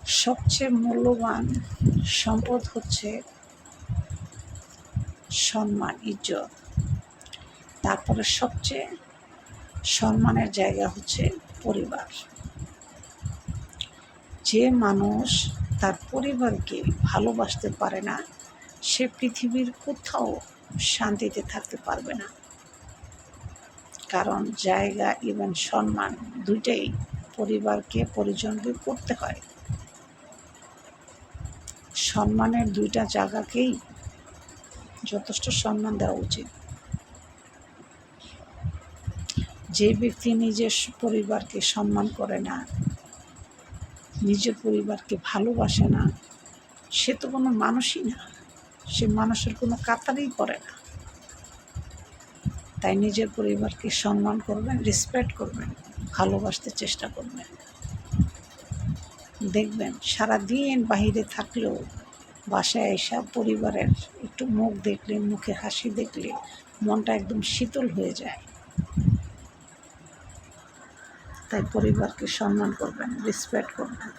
সবচেয়ে মূল্যবান সম্পদ হচ্ছে সম্মান, ইজ্জত। তারপরে সবচেয়ে সম্মানের জায়গা হচ্ছে পরিবার। যে মানুষ তার পরিবারকে ভালোবাসতে পারে না, সে পৃথিবীর কোথাও শান্তিতে থাকতে পারবে না। কারণ জায়গা এবং সম্মান দুইটাই পরিবারকে, পরিজনকে করতে হয়। সম্মানের দুইটা জায়গাকেই যথেষ্ট সম্মান দেওয়া উচিত। যে ব্যক্তি নিজের পরিবারকে সম্মান করে না, নিজের পরিবারকে ভালোবাসে না, সে তো কোনো মানুষই না, সে মানুষের কোনো কাতারই পড়ে না। তাই নিজের পরিবারকে সম্মান করবেন, রেসপেক্ট করবেন, ভালোবাসতে চেষ্টা করবেন। দেখবেন সারাদিন বাহিরে থাকলেও বাসায় এসে পরিবারের একটু মুখ দেখলে, মুখে হাসি দেখলে মনটা একদম শীতল হয়ে যায়। তাই পরিবারকে সম্মান করবেন, রেসপেক্ট করবেন।